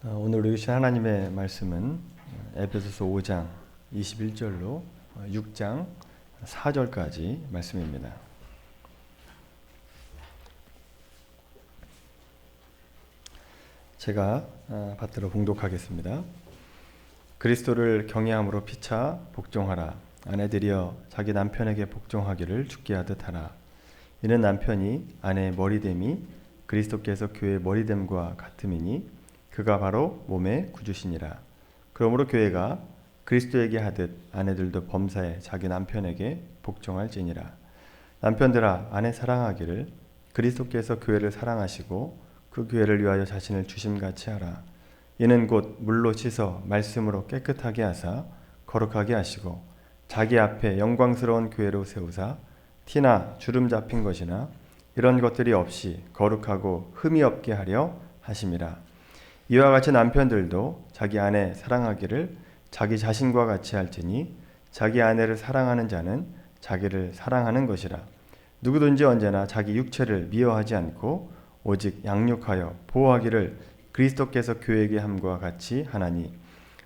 오늘 읽으신 하나님의 말씀은 에베소서 5장 21절로 6장 4절까지 말씀입니다. 제가 받들어 봉독하겠습니다. 그리스도를 경외함으로 피차 복종하라. 아내들이여 자기 남편에게 복종하기를 죽게 하듯 하라. 이는 남편이 아내의 머리됨이 그리스도께서 교회의 머리됨과 같음이니 그가 바로 몸의 구주시니라. 그러므로 교회가 그리스도에게 하듯 아내들도 범사에 자기 남편에게 복종할지니라. 남편들아 아내 사랑하기를 그리스도께서 교회를 사랑하시고 그 교회를 위하여 자신을 주심같이 하라. 이는 곧 물로 씻어 말씀으로 깨끗하게 하사 거룩하게 하시고 자기 앞에 영광스러운 교회로 세우사 티나 주름 잡힌 것이나 이런 것들이 없이 거룩하고 흠이 없게 하려 하심이라. 이와 같이 남편들도 자기 아내 사랑하기를 자기 자신과 같이 할지니 자기 아내를 사랑하는 자는 자기를 사랑하는 것이라. 누구든지 언제나 자기 육체를 미워하지 않고 오직 양육하여 보호하기를 그리스도께서 교회에게 함과 같이 하나니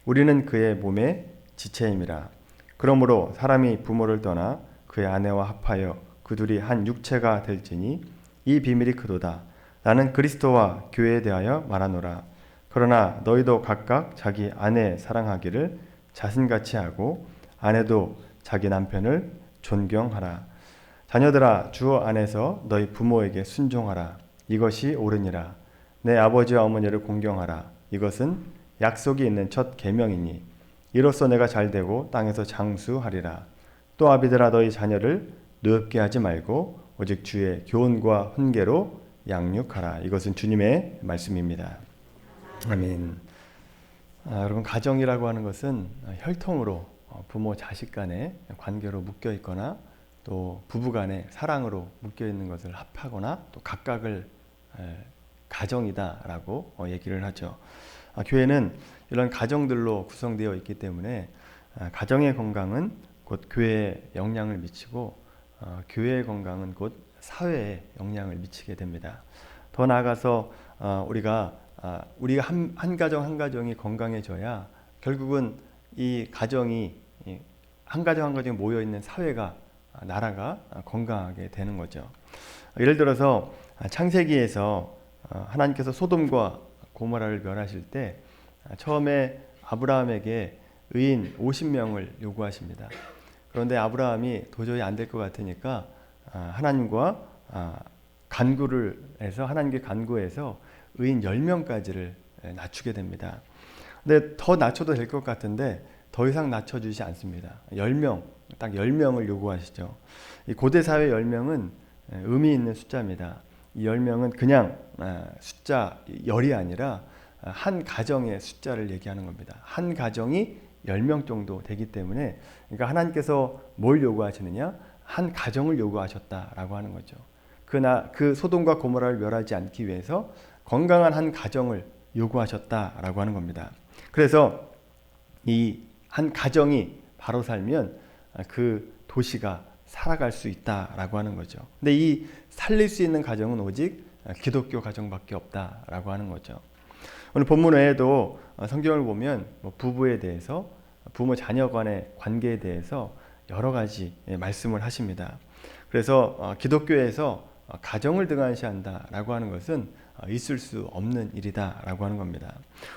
우리는 그의 몸의 지체임이라. 그러므로 사람이 부모를 떠나 그의 아내와 합하여 그 둘이 한 육체가 될지니 이 비밀이 크도다. 나는 그리스도와 교회에 대하여 말하노라. 그러나 너희도 각각 자기 아내 사랑하기를 자신같이 하고 아내도 자기 남편을 존경하라. 자녀들아 주 안에서 너희 부모에게 순종하라. 이것이 옳으니라. 내 아버지와 어머니를 공경하라. 이것은 약속이 있는 첫 계명이니 이로써 내가 잘되고 땅에서 장수하리라. 또 아비들아 너희 자녀를 노엽게 하지 말고 오직 주의 교훈과 훈계로 양육하라. 이것은 주님의 말씀입니다. 아멘. 여러분 가정이라고 하는 것은 혈통으로 부모 자식 간의 관계로 묶여 있거나 또 부부 간의 사랑으로 묶여 있는 것을 합하거나 또 각각을 가정이다라고 얘기를 하죠. 교회는 이런 가정들로 구성되어 있기 때문에 가정의 건강은 곧 교회에 영향을 미치고 교회의 건강은 곧 사회에 영향을 미치게 됩니다. 더 나아가서 우리가 한 가정 한 가정이 건강해져야 결국은 이 가정이 한 가정 한 가정이 모여 있는 사회가 나라가 건강하게 되는 거죠. 예를 들어서 창세기에서 하나님께서 소돔과 고모라를 멸하실 때 처음에 아브라함에게 의인 50명을 요구하십니다. 그런데 아브라함이 도저히 안 될 것 같으니까 하나님과 간구를 해서 하나님께 간구해서 의인 10명까지를 낮추게 됩니다. 근데 더 낮춰도 될 것 같은데 더 이상 낮춰주지 않습니다. 10명, 딱 10명을 요구하시죠. 이 고대 사회 10명은 의미 있는 숫자입니다. 이 10명은 그냥 숫자 10이 아니라 한 가정의 숫자를 얘기하는 겁니다. 한 가정이 10명 정도 되기 때문에 그러니까 하나님께서 뭘 요구하시느냐? 한 가정을 요구하셨다라고 하는 거죠. 그 소돔과 고모라를 멸하지 않기 위해서 건강한 한 가정을 요구하셨다라고 하는 겁니다. 그래서 이 한 가정이 바로 살면 그 도시가 살아갈 수 있다라고 하는 거죠. 근데 이 살릴 수 있는 가정은 오직 기독교 가정밖에 없다라고 하는 거죠. 오늘 본문 외에도 성경을 보면 부부에 대해서 부모 자녀 간의 관계에 대해서 여러 가지 말씀을 하십니다. 그래서 기독교에서 가정을 등한시한다라고 하는 것은 있을 수 없는 일이다라고 하는 겁니다.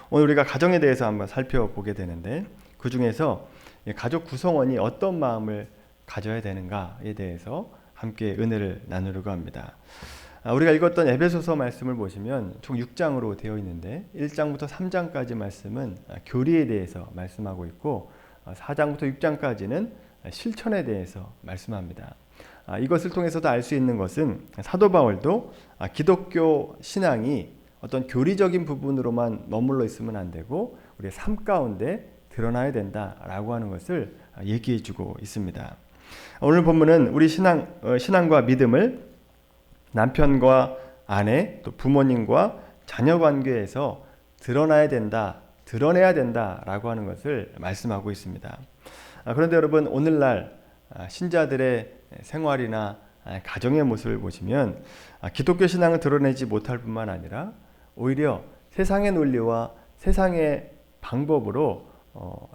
오늘 우리가 가정에 대해서 한번 살펴보게 되는데 그 중에서 가족 구성원이 어떤 마음을 가져야 되는가에 대해서 함께 은혜를 나누려고 합니다. 우리가 읽었던 에베소서 말씀을 보시면 총 6장으로 되어 있는데 1장부터 3장까지 말씀은 교리에 대해서 말씀하고 있고 4장부터 6장까지는 실천에 대해서 말씀합니다. 이것을 통해서도 알 수 있는 것은 사도 바울도 기독교 신앙이 어떤 교리적인 부분으로만 머물러 있으면 안 되고 우리의 삶 가운데 드러나야 된다라고 하는 것을 얘기해 주고 있습니다. 오늘 본문은 우리 신앙과 믿음을 남편과 아내 또 부모님과 자녀 관계에서 드러내야 된다라고 하는 것을 말씀하고 있습니다. 그런데 여러분 오늘날 신자들의 생활이나 가정의 모습을 보시면 기독교 신앙을 드러내지 못할 뿐만 아니라 오히려 세상의 논리와 세상의 방법으로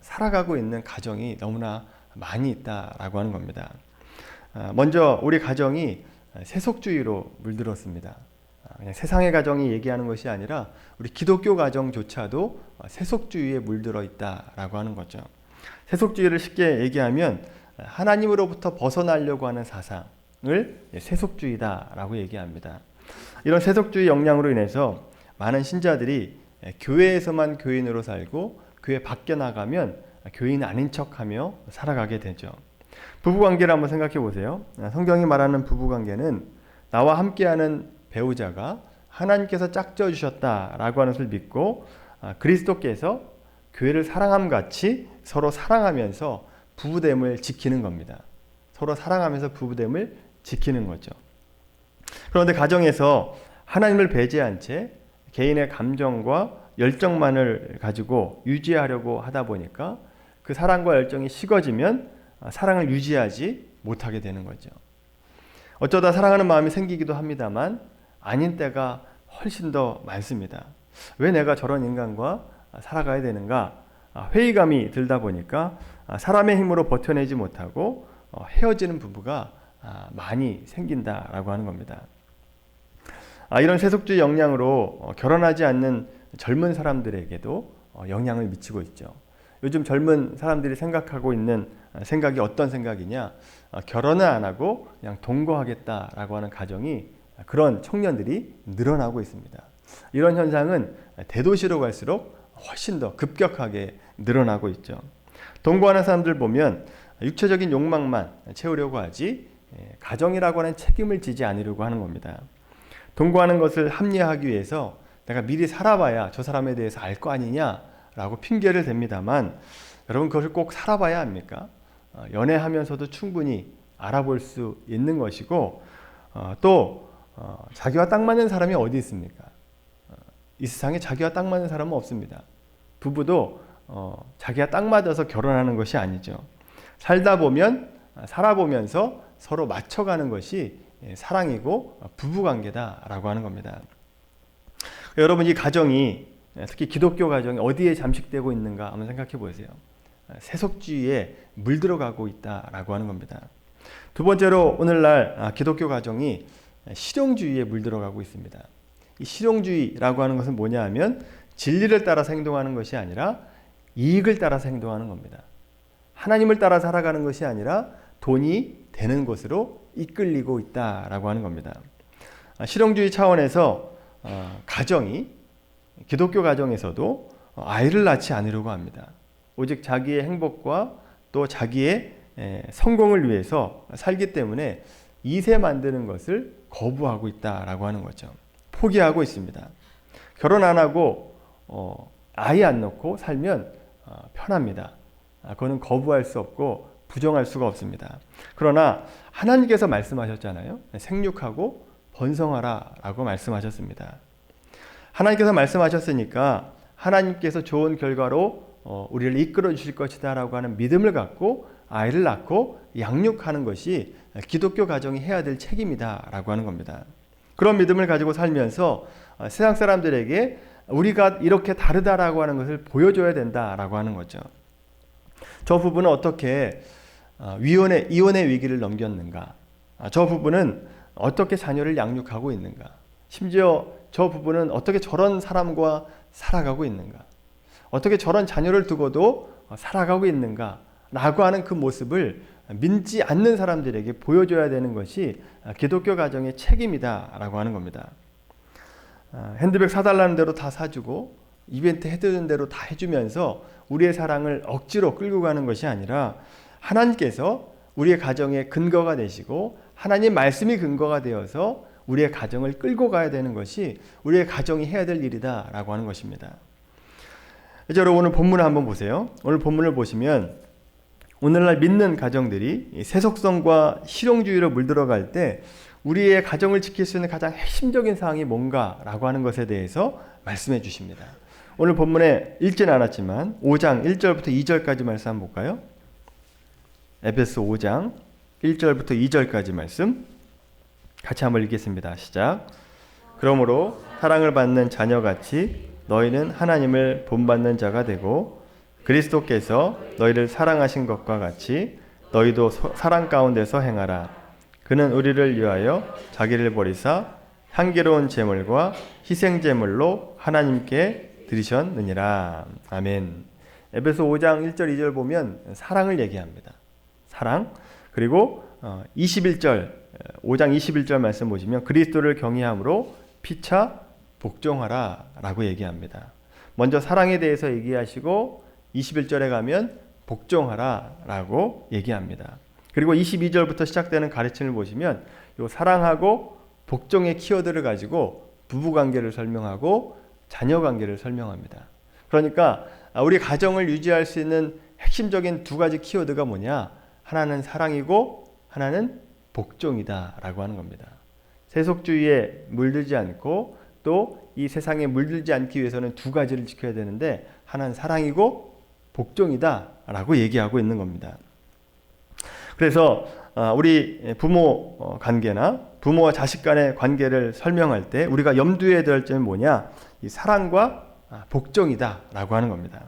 살아가고 있는 가정이 너무나 많이 있다라고 하는 겁니다. 먼저 우리 가정이 세속주의로 물들었습니다. 그냥 세상의 가정이 얘기하는 것이 아니라 우리 기독교 가정조차도 세속주의에 물들어 있다라고 하는 거죠. 세속주의를 쉽게 얘기하면 하나님으로부터 벗어나려고 하는 사상을 세속주의다라고 얘기합니다. 이런 세속주의 영향으로 인해서 많은 신자들이 교회에서만 교인으로 살고 교회 밖에 나가면 교인 아닌 척하며 살아가게 되죠. 부부관계를 한번 생각해 보세요. 성경이 말하는 부부관계는 나와 함께하는 배우자가 하나님께서 짝져 주셨다라고 하는 것을 믿고 그리스도께서 교회를 사랑함 같이 서로 사랑하면서 부부됨을 지키는 겁니다. 서로 사랑하면서 부부됨을 지키는 거죠. 그런데 가정에서 하나님을 배제한 채 개인의 감정과 열정만을 가지고 유지하려고 하다 보니까 그 사랑과 열정이 식어지면 사랑을 유지하지 못하게 되는 거죠. 어쩌다 사랑하는 마음이 생기기도 합니다만 아닌 때가 훨씬 더 많습니다. 왜 내가 저런 인간과 살아가야 되는가? 회의감이 들다 보니까 사람의 힘으로 버텨내지 못하고 헤어지는 부부가 많이 생긴다라고 하는 겁니다. 이런 세속주의 영향으로 결혼하지 않는 젊은 사람들에게도 영향을 미치고 있죠. 요즘 젊은 사람들이 생각하고 있는 생각이 어떤 생각이냐? 결혼을 안 하고 그냥 동거하겠다라고 하는 가정이 그런 청년들이 늘어나고 있습니다. 이런 현상은 대도시로 갈수록 훨씬 더 급격하게 늘어나고 있죠. 동거하는 사람들 보면 육체적인 욕망만 채우려고 하지 가정이라고 하는 책임을 지지 않으려고 하는 겁니다. 동거하는 것을 합리화하기 위해서 내가 미리 살아봐야 저 사람에 대해서 알 거 아니냐라고 핑계를 댑니다만 여러분 그것을 꼭 살아봐야 합니까? 연애하면서도 충분히 알아볼 수 있는 것이고 또 자기와 딱 맞는 사람이 어디 있습니까? 이 세상에 자기와 딱 맞는 사람은 없습니다. 부부도 자기가 딱 맞아서 결혼하는 것이 아니죠. 살다 보면 살아보면서 서로 맞춰가는 것이 사랑이고 부부관계다라고 하는 겁니다. 여러분 이 가정이 특히 기독교 가정이 어디에 잠식되고 있는가 한번 생각해 보세요. 세속주의에 물들어가고 있다라고 하는 겁니다. 두 번째로 오늘날 기독교 가정이 실용주의에 물들어가고 있습니다. 이 실용주의라고 하는 것은 뭐냐 하면 진리를 따라서 행동하는 것이 아니라 이익을 따라서 행동하는 겁니다. 하나님을 따라 살아가는 것이 아니라 돈이 되는 것으로 이끌리고 있다라고 하는 겁니다. 실용주의 차원에서 가정이 기독교 가정에서도 아이를 낳지 않으려고 합니다. 오직 자기의 행복과 또 자기의 성공을 위해서 살기 때문에 2세 만드는 것을 거부하고 있다라고 하는 거죠. 포기하고 있습니다. 결혼 안 하고 아이 안 낳고 살면 편합니다. 그거는 거부할 수 없고 부정할 수가 없습니다. 그러나 하나님께서 말씀하셨잖아요. 생육하고 번성하라 라고 말씀하셨습니다. 하나님께서 말씀하셨으니까 하나님께서 좋은 결과로 우리를 이끌어 주실 것이다 라고 하는 믿음을 갖고 아이를 낳고 양육하는 것이 기독교 가정이 해야 될 책임이다 라고 하는 겁니다. 그런 믿음을 가지고 살면서 세상 사람들에게 우리가 이렇게 다르다라고 하는 것을 보여줘야 된다라고 하는 거죠. 저 부부는 어떻게 이혼의 위기를 넘겼는가? 저 부부는 어떻게 자녀를 양육하고 있는가? 심지어 저 부부는 어떻게 저런 사람과 살아가고 있는가? 어떻게 저런 자녀를 두고도 살아가고 있는가? 라고 하는 그 모습을 믿지 않는 사람들에게 보여줘야 되는 것이 기독교 가정의 책임이다 라고 하는 겁니다. 핸드백 사달라는 대로 다 사주고 이벤트 해주는 대로 다 해주면서 우리의 사랑을 억지로 끌고 가는 것이 아니라 하나님께서 우리의 가정의 근거가 되시고 하나님 말씀이 근거가 되어서 우리의 가정을 끌고 가야 되는 것이 우리의 가정이 해야 될 일이다 라고 하는 것입니다. 이제 여러분 오늘 본문을 한번 보세요. 오늘 본문을 보시면 오늘날 믿는 가정들이 세속성과 실용주의로 물들어갈 때 우리의 가정을 지킬 수 있는 가장 핵심적인 사항이 뭔가라고 하는 것에 대해서 말씀해 주십니다. 오늘 본문에 읽지는 않았지만 5장 1절부터 2절까지 말씀 한번 볼까요? 에베소 5장 1절부터 2절까지 말씀 같이 한번 읽겠습니다. 시작. 그러므로 사랑을 받는 자녀같이 너희는 하나님을 본받는 자가 되고 그리스도께서 너희를 사랑하신 것과 같이 너희도 사랑 가운데서 행하라. 그는 우리를 위하여 자기를 버리사 향기로운 제물과 희생 제물로 하나님께 드리셨느니라. 아멘. 에베소 5장 1절 2절 보면 사랑을 얘기합니다. 사랑. 그리고 21절 5장 21절 말씀 보시면 그리스도를 경외함으로 피차 복종하라 라고 얘기합니다. 먼저 사랑에 대해서 얘기하시고 21절에 가면 복종하라 라고 얘기합니다. 그리고 22절부터 시작되는 가르침을 보시면 요 사랑하고 복종의 키워드를 가지고 부부관계를 설명하고 자녀관계를 설명합니다. 그러니까 우리 가정을 유지할 수 있는 핵심적인 두 가지 키워드가 뭐냐? 하나는 사랑이고 하나는 복종이다 라고 하는 겁니다. 세속주의에 물들지 않고 또 이 세상에 물들지 않기 위해서는 두 가지를 지켜야 되는데 하나는 사랑이고 복종이다 라고 얘기하고 있는 겁니다. 그래서 우리 부모 관계나 부모와 자식 간의 관계를 설명할 때 우리가 염두에 둘 점은 뭐냐? 이 사랑과 복종이다 라고 하는 겁니다.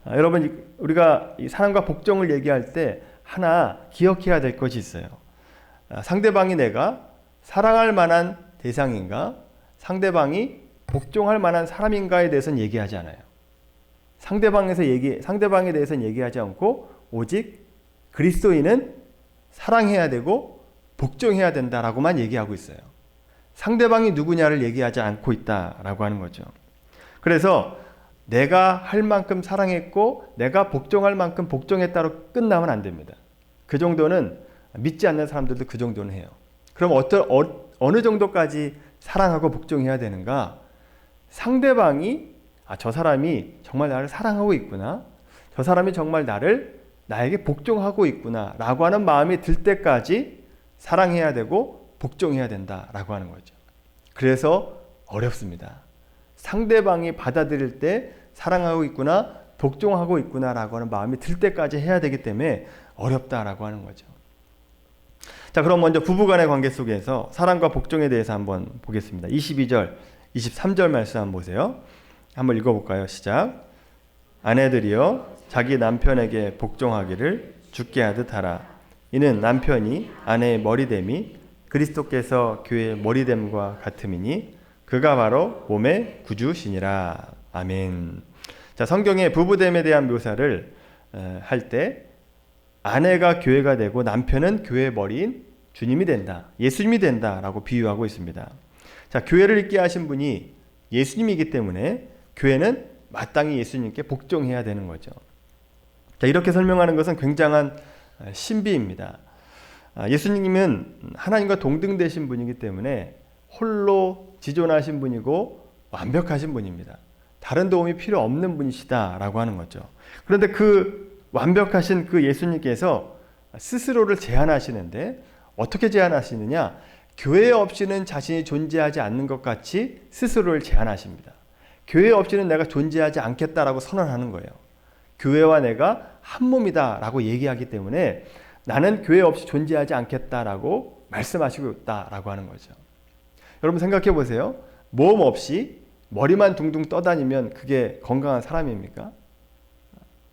여러분 우리가 이 사랑과 복종을 얘기할 때 하나 기억해야 될 것이 있어요. 상대방이 내가 사랑할 만한 대상인가? 상대방이 복종할 만한 사람인가에 대해서는 얘기하지 않아요. 상대방에 대해서는 얘기하지 않고 오직 그리스도인은 사랑해야 되고 복종해야 된다라고만 얘기하고 있어요. 상대방이 누구냐를 얘기하지 않고 있다라고 하는 거죠. 그래서 내가 할 만큼 사랑했고 내가 복종할 만큼 복종했다로 끝나면 안 됩니다. 그 정도는 믿지 않는 사람들도 그 정도는 해요. 그럼 어느 정도까지 사랑하고 복종해야 되는가? 상대방이 저 사람이 정말 나를 사랑하고 있구나. 저 사람이 정말 나에게 복종하고 있구나 라고 하는 마음이 들 때까지 사랑해야 되고 복종해야 된다라고 하는 거죠. 그래서 어렵습니다. 상대방이 받아들일 때 사랑하고 있구나 복종하고 있구나 라고 하는 마음이 들 때까지 해야 되기 때문에 어렵다라고 하는 거죠. 자, 그럼 먼저 부부간의 관계 속에서 사랑과 복종에 대해서 한번 보겠습니다. 22절 23절 말씀 한번 보세요. 한번 읽어볼까요? 시작. 아내들이여 자기 남편에게 복종하기를 주께 하듯 하라. 이는 남편이 아내의 머리됨이 그리스도께서 교회의 머리됨과 같음이니 그가 바로 몸의 구주시니라. 아멘. 자, 성경에 부부됨에 대한 묘사를 할 때 아내가 교회가 되고 남편은 교회의 머리인 주님이 된다. 예수님이 된다라고 비유하고 있습니다. 자, 교회를 있게 하신 분이 예수님이기 때문에 교회는 마땅히 예수님께 복종해야 되는 거죠. 자, 이렇게 설명하는 것은 굉장한 신비입니다. 예수님은 하나님과 동등되신 분이기 때문에 홀로 지존하신 분이고 완벽하신 분입니다. 다른 도움이 필요 없는 분이시다라고 하는 거죠. 그런데 그 완벽하신 그 예수님께서 스스로를 제한하시는데 어떻게 제한하시느냐? 교회 없이는 자신이 존재하지 않는 것 같이 스스로를 제한하십니다. 교회 없이는 내가 존재하지 않겠다라고 선언하는 거예요. 교회와 내가 한 몸이다라고 얘기하기 때문에 나는 교회 없이 존재하지 않겠다라고 말씀하시고 있다라고 하는 거죠. 여러분 생각해 보세요. 모험 없이 머리만 둥둥 떠다니면 그게 건강한 사람입니까?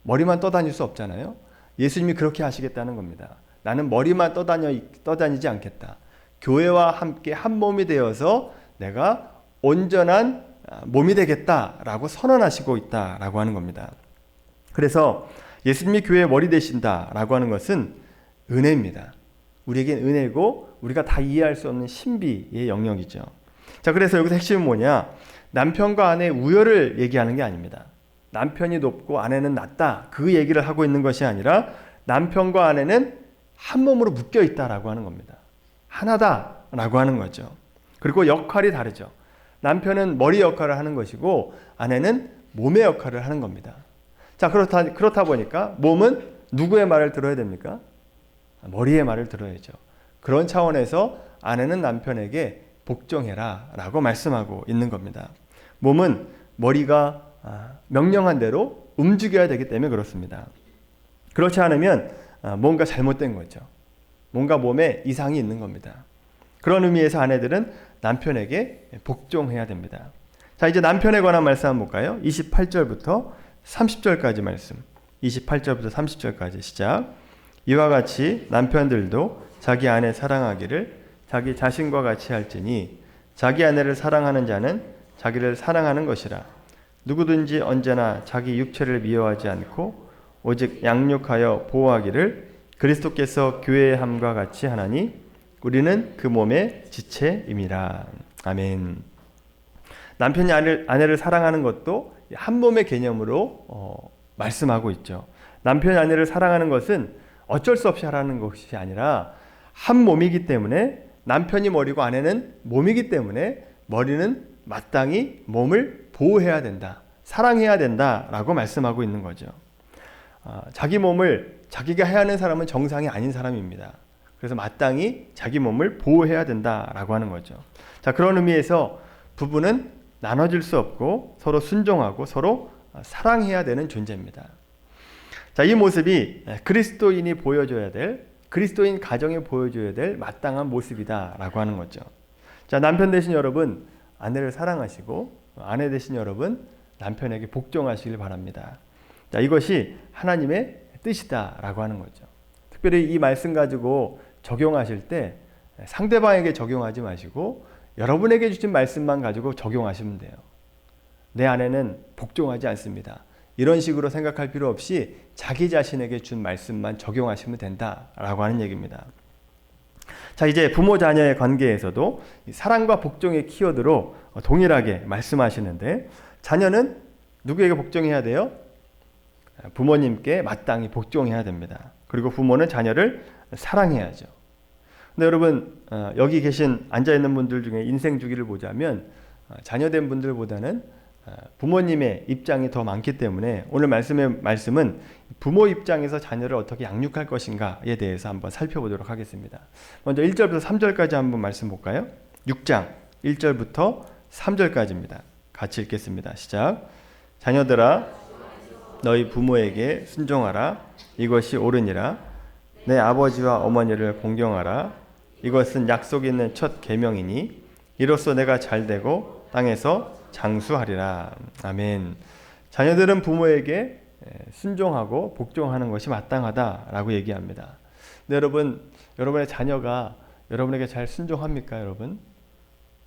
머리만 떠다닐 수 없잖아요. 예수님이 그렇게 하시겠다는 겁니다. 나는 머리만 떠다니지 않겠다. 교회와 함께 한 몸이 되어서 내가 온전한 몸이 되겠다라고 선언하시고 있다라고 하는 겁니다. 그래서 예수님이 교회의 머리 되신다라고 하는 것은 은혜입니다. 우리에겐 은혜고 우리가 다 이해할 수 없는 신비의 영역이죠. 자, 그래서 여기서 핵심은 뭐냐? 남편과 아내의 우열을 얘기하는 게 아닙니다. 남편이 높고 아내는 낮다. 그 얘기를 하고 있는 것이 아니라 남편과 아내는 한 몸으로 묶여 있다라고 하는 겁니다. 하나다라고 하는 거죠. 그리고 역할이 다르죠. 남편은 머리 역할을 하는 것이고 아내는 몸의 역할을 하는 겁니다. 자, 그렇다 보니까 몸은 누구의 말을 들어야 됩니까? 머리의 말을 들어야죠. 그런 차원에서 아내는 남편에게 복종해라 라고 말씀하고 있는 겁니다. 몸은 머리가 명령한 대로 움직여야 되기 때문에 그렇습니다. 그렇지 않으면 뭔가 잘못된 거죠. 뭔가 몸에 이상이 있는 겁니다. 그런 의미에서 아내들은 남편에게 복종해야 됩니다. 자, 이제 남편에 관한 말씀 한번 볼까요? 28절부터 30절까지 말씀. 28절부터 30절까지 시작. 이와 같이 남편들도 자기 아내 사랑하기를 자기 자신과 같이 할지니 자기 아내를 사랑하는 자는 자기를 사랑하는 것이라. 누구든지 언제나 자기 육체를 미워하지 않고 오직 양육하여 보호하기를 그리스도께서 교회의 함과 같이 하나니 우리는 그 몸의 지체임이라. 아멘. 남편이 아내를 사랑하는 것도 한 몸의 개념으로 말씀하고 있죠. 남편이 아내를 사랑하는 것은 어쩔 수 없이 하라는 것이 아니라 한 몸이기 때문에, 남편이 머리고 아내는 몸이기 때문에 머리는 마땅히 몸을 보호해야 된다, 사랑해야 된다라고 말씀하고 있는 거죠. 자기 몸을 자기가 해야 하는 사람은 정상이 아닌 사람입니다. 그래서 마땅히 자기 몸을 보호해야 된다라고 하는 거죠. 자, 그런 의미에서 부부는 나눠질 수 없고 서로 순종하고 서로 사랑해야 되는 존재입니다. 자, 이 모습이 그리스도인이 보여줘야 될, 그리스도인 가정에 보여줘야 될 마땅한 모습이다라고 하는 거죠. 자, 남편 되신 여러분, 아내를 사랑하시고 아내 되신 여러분, 남편에게 복종하시길 바랍니다. 자, 이것이 하나님의 뜻이다라고 하는 거죠. 특별히 이 말씀 가지고 적용하실 때 상대방에게 적용하지 마시고 여러분에게 주신 말씀만 가지고 적용하시면 돼요. 내 아내는 복종하지 않습니다. 이런 식으로 생각할 필요 없이 자기 자신에게 준 말씀만 적용하시면 된다라고 하는 얘기입니다. 자, 이제 부모 자녀의 관계에서도 사랑과 복종의 키워드로 동일하게 말씀하시는데, 자녀는 누구에게 복종해야 돼요? 부모님께 마땅히 복종해야 됩니다. 그리고 부모는 자녀를 사랑해야죠. 근데 여러분, 여기 계신 앉아있는 분들 중에 인생 주기를 보자면 자녀된 분들보다는 부모님의 입장이 더 많기 때문에 오늘 말씀은 부모 입장에서 자녀를 어떻게 양육할 것인가에 대해서 한번 살펴보도록 하겠습니다. 먼저 1절부터 3절까지 한번 말씀 볼까요? 6장 1절부터 3절까지입니다. 같이 읽겠습니다. 시작. 자녀들아, 너희 부모에게 순종하라. 이것이 옳으니라. 내 아버지와 어머니를 공경하라. 이것은 약속 있는 첫 계명이니 이로써 내가 잘되고 땅에서 장수하리라. 아멘. 자녀들은 부모에게 순종하고 복종하는 것이 마땅하다라고 얘기합니다. 근데 여러분, 여러분의 자녀가 여러분에게 잘 순종합니까, 여러분?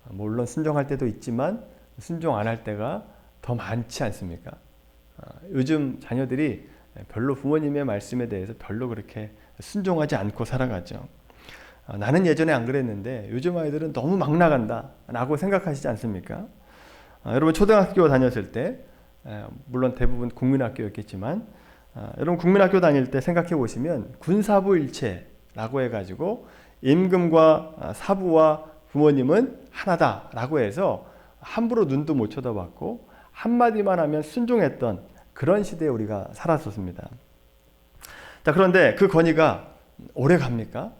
물론 순종할 때도 있지만 순종 안 할 때가 더 많지 않습니까? 요즘 자녀들이 별로 부모님의 말씀에 대해서 별로 그렇게 순종하지 않고 살아가죠. 나는 예전에 안 그랬는데 요즘 아이들은 너무 막 나간다 라고 생각하시지 않습니까? 여러분, 초등학교 다녔을 때, 물론 대부분 국민학교였겠지만, 여러분 국민학교 다닐 때 생각해 보시면 군사부일체라고 해가지고 임금과 사부와 부모님은 하나다라고 해서 함부로 눈도 못 쳐다봤고 한마디만 하면 순종했던 그런 시대에 우리가 살았었습니다. 자, 그런데 그 권위가 오래 갑니까?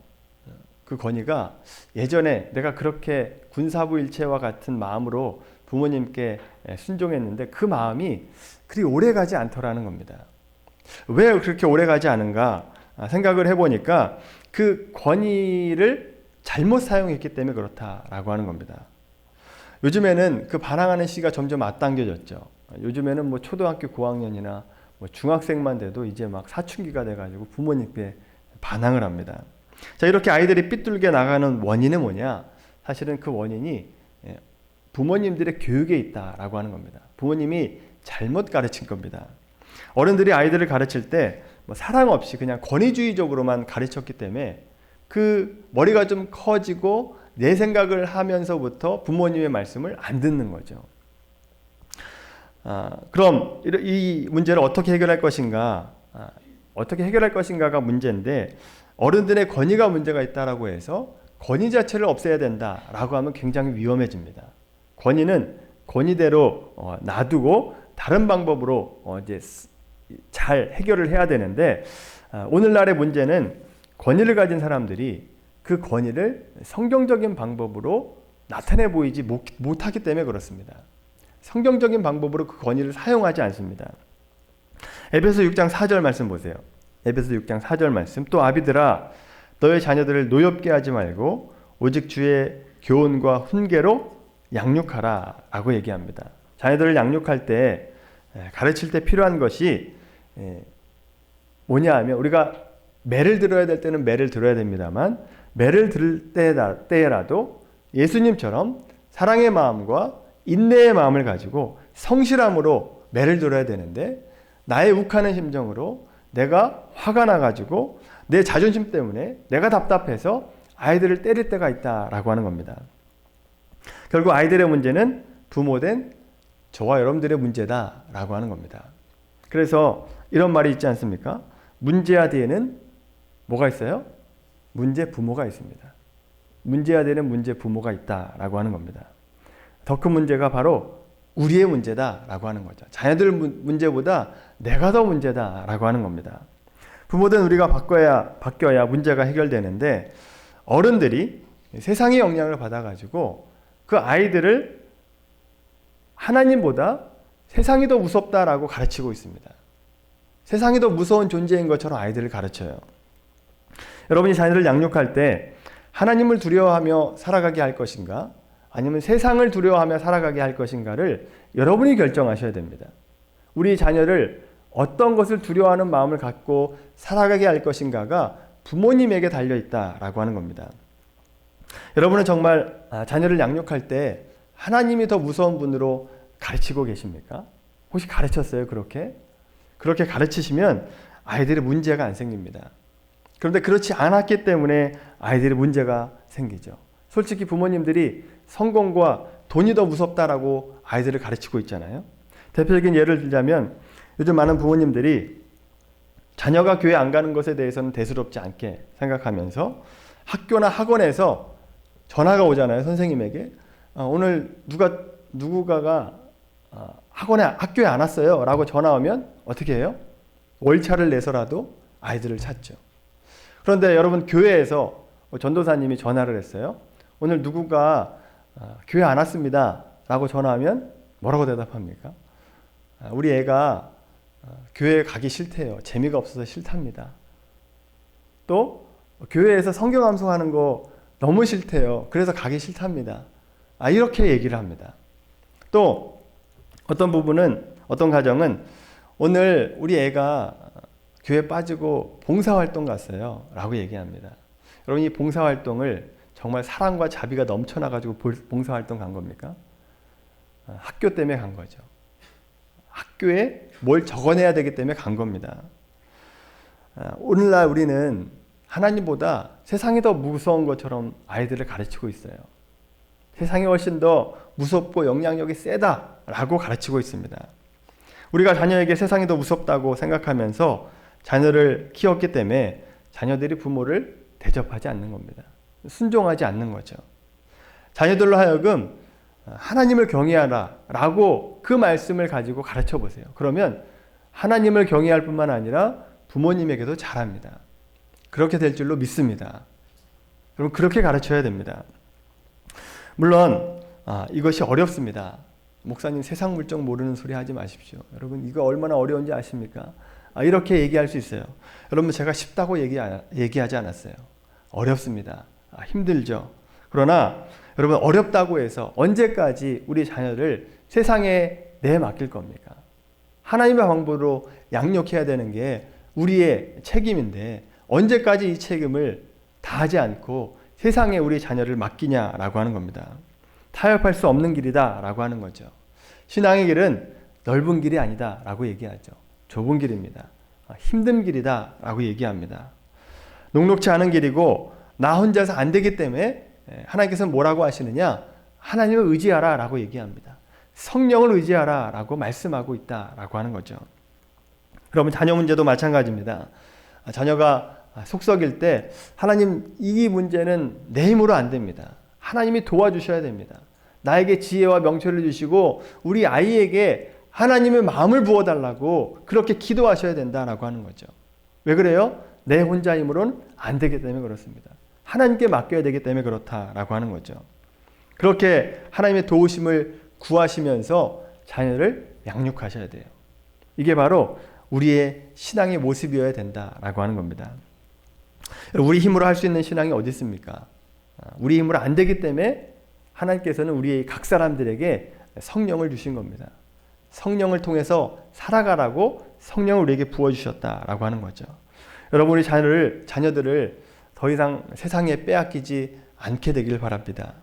그 권위가 예전에 내가 그렇게 군사부일체와 같은 마음으로 부모님께 순종했는데 그 마음이 그리 오래 가지 않더라는 겁니다. 왜 그렇게 오래 가지 않은가 생각을 해보니까 그 권위를 잘못 사용했기 때문에 그렇다라고 하는 겁니다. 요즘에는 그 반항하는 시기가 점점 앞당겨졌죠. 요즘에는 뭐 초등학교 고학년이나 뭐 중학생만 돼도 이제 막 사춘기가 돼가지고 부모님께 반항을 합니다. 자, 이렇게 아이들이 삐뚤게 나가는 원인은 뭐냐? 사실은 그 원인이 부모님들의 교육에 있다라고 하는 겁니다. 부모님이 잘못 가르친 겁니다. 어른들이 아이들을 가르칠 때 뭐 사랑 없이 그냥 권위주의적으로만 가르쳤기 때문에 그 머리가 좀 커지고 내 생각을 하면서부터 부모님의 말씀을 안 듣는 거죠. 그럼 이 문제를 어떻게 해결할 것인가? 어떻게 해결할 것인가가 문제인데, 어른들의 권위가 문제가 있다라고 해서 권위 자체를 없애야 된다라고 하면 굉장히 위험해집니다. 권위는 권위대로 놔두고 다른 방법으로 이제 잘 해결을 해야 되는데, 오늘날의 문제는 권위를 가진 사람들이 그 권위를 성경적인 방법으로 나타내 보이지 못하기 때문에 그렇습니다. 성경적인 방법으로 그 권위를 사용하지 않습니다. 에베소 6장 4절 말씀 보세요. 에베소 6장 4절 말씀. 또 아비들아, 너의 자녀들을 노엽게 하지 말고 오직 주의 교훈과 훈계로 양육하라 라고 얘기합니다. 자녀들을 양육할 때 가르칠 때 필요한 것이 뭐냐 하면 우리가 매를 들어야 될 때는 매를 들어야 됩니다만 매를 들을 때라도 예수님처럼 사랑의 마음과 인내의 마음을 가지고 성실함으로 매를 들어야 되는데 나의 욱하는 심정으로 내가 화가 나가지고 내 자존심 때문에 내가 답답해서 아이들을 때릴 때가 있다라고 하는 겁니다. 결국 아이들의 문제는 부모된 저와 여러분들의 문제다라고 하는 겁니다. 그래서 이런 말이 있지 않습니까? 문제아 뒤에는 뭐가 있어요? 문제 부모가 있습니다. 문제아 뒤에는 문제 부모가 있다라고 하는 겁니다. 더 큰 문제가 바로 우리의 문제다라고 하는 거죠. 자녀들 문제보다 내가 더 문제다라고 하는 겁니다. 부모된 우리가 바뀌어야 문제가 해결되는데 어른들이 세상의 영향을 받아가지고 그 아이들을 하나님보다 세상이 더 무섭다라고 가르치고 있습니다. 세상이 더 무서운 존재인 것처럼 아이들을 가르쳐요. 여러분이 자녀를 양육할 때 하나님을 두려워하며 살아가게 할 것인가? 아니면 세상을 두려워하며 살아가게 할 것인가를 여러분이 결정하셔야 됩니다. 우리 자녀를 어떤 것을 두려워하는 마음을 갖고 살아가게 할 것인가가 부모님에게 달려있다라고 하는 겁니다. 여러분은 정말 자녀를 양육할 때 하나님이 더 무서운 분으로 가르치고 계십니까? 혹시 가르쳤어요? 그렇게 가르치시면 아이들의 문제가 안 생깁니다. 그런데 그렇지 않았기 때문에 아이들의 문제가 생기죠. 솔직히 부모님들이 성공과 돈이 더 무섭다라고 아이들을 가르치고 있잖아요. 대표적인 예를 들자면 요즘 많은 부모님들이 자녀가 교회 안 가는 것에 대해서는 대수롭지 않게 생각하면서 학교나 학원에서 전화가 오잖아요. 선생님에게 오늘 누구가가 학교에 안 왔어요 라고 전화 오면 어떻게 해요? 월차를 내서라도 아이들을 찾죠. 그런데 여러분 교회에서 전도사님이 전화를 했어요. 오늘 누구가 교회 안 왔습니다 라고 전화하면 뭐라고 대답합니까? 우리 애가 교회에 가기 싫대요. 재미가 없어서 싫답니다. 또 교회에서 성경 암송하는 거 너무 싫대요. 그래서 가기 싫답니다. 이렇게 얘기를 합니다. 또 어떤 가정은 오늘 우리 애가 교회 빠지고 봉사활동 갔어요 라고 얘기합니다. 여러분 이 봉사활동을 정말 사랑과 자비가 넘쳐나가지고 봉사활동 간 겁니까? 학교 때문에 간 거죠. 학교에 뭘 적어내야 되기 때문에 간 겁니다. 오늘날 우리는 하나님보다 세상이 더 무서운 것처럼 아이들을 가르치고 있어요. 세상이 훨씬 더 무섭고 영향력이 세다라고 가르치고 있습니다. 우리가 자녀에게 세상이 더 무섭다고 생각하면서 자녀를 키웠기 때문에 자녀들이 부모를 대접하지 않는 겁니다. 순종하지 않는 거죠. 자녀들로 하여금 하나님을 경외하라 라고 그 말씀을 가지고 가르쳐 보세요. 그러면 하나님을 경외할 뿐만 아니라 부모님에게도 잘합니다. 그렇게 될 줄로 믿습니다. 여러분 그렇게 가르쳐야 됩니다. 물론 이것이 어렵습니다. 목사님 세상 물정 모르는 소리 하지 마십시오. 여러분 이거 얼마나 어려운지 아십니까? 이렇게 얘기할 수 있어요. 여러분 제가 쉽다고 얘기하지 않았어요. 어렵습니다. 힘들죠. 그러나 여러분 어렵다고 해서 언제까지 우리 자녀를 세상에 내맡길 겁니까? 하나님의 방법으로 양육해야 되는 게 우리의 책임인데 언제까지 이 책임을 다하지 않고 세상에 우리 자녀를 맡기냐라고 하는 겁니다. 타협할 수 없는 길이다 라고 하는 거죠. 신앙의 길은 넓은 길이 아니다 라고 얘기하죠. 좁은 길입니다. 힘든 길이다 라고 얘기합니다. 녹록지 않은 길이고 나 혼자서 안 되기 때문에 하나님께서는 뭐라고 하시느냐? 하나님을 의지하라 라고 얘기합니다. 성령을 의지하라 라고 말씀하고 있다 라고 하는 거죠. 그러면 자녀 문제도 마찬가지입니다. 자녀가 속썩일 때 하나님 이 문제는 내 힘으로 안 됩니다. 하나님이 도와주셔야 됩니다. 나에게 지혜와 명철을 주시고 우리 아이에게 하나님의 마음을 부어달라고 그렇게 기도하셔야 된다라고 하는 거죠. 왜 그래요? 내 혼자 힘으로는 안 되기 때문에 그렇습니다. 하나님께 맡겨야 되기 때문에 그렇다라고 하는 거죠. 그렇게 하나님의 도우심을 구하시면서 자녀를 양육하셔야 돼요. 이게 바로 우리의 신앙의 모습이어야 된다라고 하는 겁니다. 우리 힘으로 할 수 있는 신앙이 어디 있습니까? 우리 힘으로 안 되기 때문에 하나님께서는 우리 각 사람들에게 성령을 주신 겁니다. 성령을 통해서 살아가라고 성령을 우리에게 부어주셨다라고 하는 거죠. 여러분, 우리 자녀들을 더 이상 세상에 빼앗기지 않게 되길 바랍니다.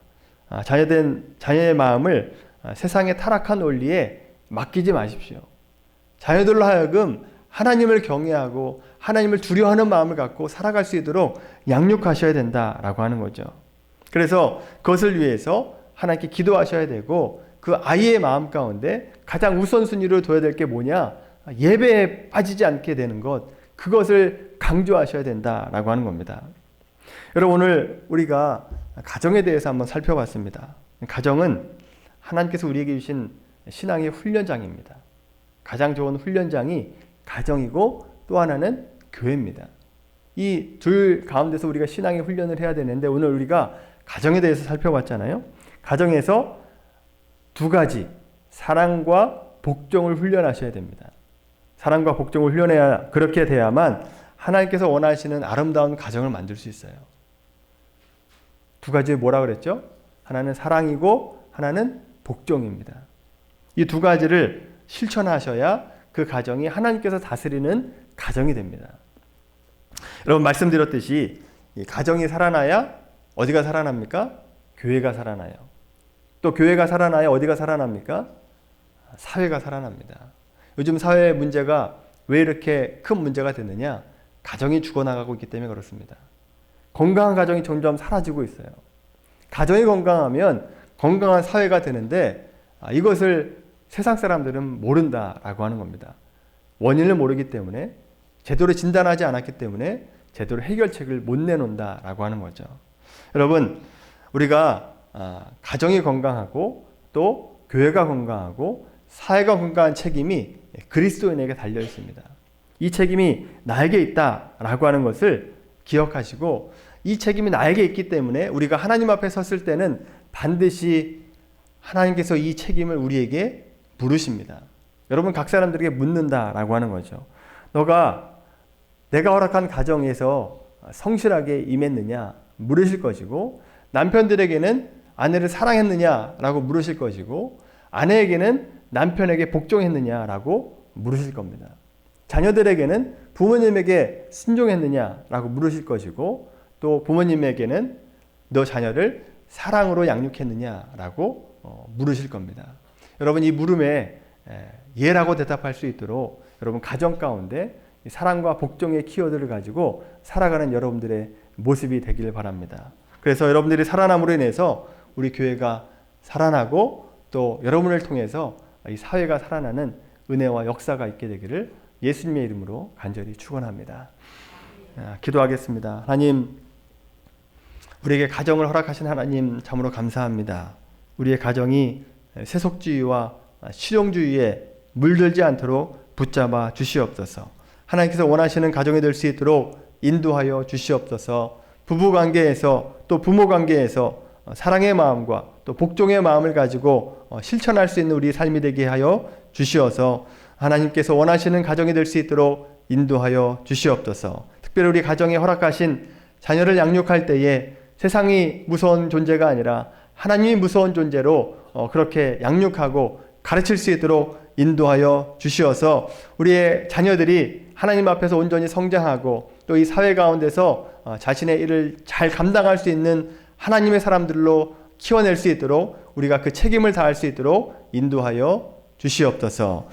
자녀의 마음을 세상의 타락한 원리에 맡기지 마십시오. 자녀들로 하여금 하나님을 경외하고 하나님을 두려워하는 마음을 갖고 살아갈 수 있도록 양육하셔야 된다라고 하는 거죠. 그래서 그것을 위해서 하나님께 기도하셔야 되고, 그 아이의 마음 가운데 가장 우선순위로 둬야 될 게 뭐냐? 예배에 빠지지 않게 되는 것, 그것을 강조하셔야 된다라고 하는 겁니다. 여러분, 오늘 우리가 가정에 대해서 한번 살펴봤습니다. 가정은 하나님께서 우리에게 주신 신앙의 훈련장입니다. 가장 좋은 훈련장이 가정이고 또 하나는 교회입니다. 이 둘 가운데서 우리가 신앙의 훈련을 해야 되는데, 오늘 우리가 가정에 대해서 살펴봤잖아요. 가정에서 두 가지, 사랑과 복종을 훈련하셔야 됩니다. 사랑과 복종을 훈련해야, 그렇게 돼야만 하나님께서 원하시는 아름다운 가정을 만들 수 있어요. 두 가지 뭐라 그랬죠? 하나는 사랑이고 하나는 복종입니다. 이 두 가지를 실천하셔야 그 가정이 하나님께서 다스리는 가정이 됩니다. 여러분, 말씀드렸듯이 이 가정이 살아나야 어디가 살아납니까? 교회가 살아나요. 또 교회가 살아나야 어디가 살아납니까? 사회가 살아납니다. 요즘 사회 문제가 왜 이렇게 큰 문제가 됐느냐? 가정이 죽어나가고 있기 때문에 그렇습니다. 건강한 가정이 점점 사라지고 있어요. 가정이 건강하면 건강한 사회가 되는데, 이것을 세상 사람들은 모른다라고 하는 겁니다. 원인을 모르기 때문에, 제대로 진단하지 않았기 때문에 제대로 해결책을 못 내놓는다라고 하는 거죠. 여러분, 우리가 가정이 건강하고 또 교회가 건강하고 사회가 건강한 책임이 그리스도인에게 달려 있습니다. 이 책임이 나에게 있다라고 하는 것을 기억하시고, 이 책임이 나에게 있기 때문에 우리가 하나님 앞에 섰을 때는 반드시 하나님께서 이 책임을 우리에게 물으십니다. 여러분, 각 사람들에게 묻는다라고 하는 거죠. 내가 허락한 가정에서 성실하게 임했느냐 물으실 것이고, 남편들에게는 아내를 사랑했느냐라고 물으실 것이고, 아내에게는 남편에게 복종했느냐라고 물으실 겁니다. 자녀들에게는 부모님에게 순종했느냐라고 물으실 것이고, 또 부모님에게는 너 자녀를 사랑으로 양육했느냐라고 물으실 겁니다. 여러분, 이 물음에 예라고 대답할 수 있도록 여러분 가정 가운데 사랑과 복종의 키워드를 가지고 살아가는 여러분들의 모습이 되길 바랍니다. 그래서 여러분들이 살아남으로 인해서 우리 교회가 살아나고, 또 여러분을 통해서 이 사회가 살아나는 은혜와 역사가 있게 되기를 예수님의 이름으로 간절히 축원합니다. 기도하겠습니다. 하나님, 우리에게 가정을 허락하신 하나님 참으로 감사합니다. 우리의 가정이 세속주의와 실용주의에 물들지 않도록 붙잡아 주시옵소서. 하나님께서 원하시는 가정이 될 수 있도록 인도하여 주시옵소서. 부부관계에서 또 부모관계에서 사랑의 마음과 또 복종의 마음을 가지고 실천할 수 있는 우리 삶이 되게 하여 주시어서 하나님께서 원하시는 가정이 될 수 있도록 인도하여 주시옵소서. 특별히 우리 가정에 허락하신 자녀를 양육할 때에 세상이 무서운 존재가 아니라 하나님이 무서운 존재로 그렇게 양육하고 가르칠 수 있도록 인도하여 주시어서 우리의 자녀들이 하나님 앞에서 온전히 성장하고 또 이 사회 가운데서 자신의 일을 잘 감당할 수 있는 하나님의 사람들로 키워낼 수 있도록 우리가 그 책임을 다할 수 있도록 인도하여 주시옵소서.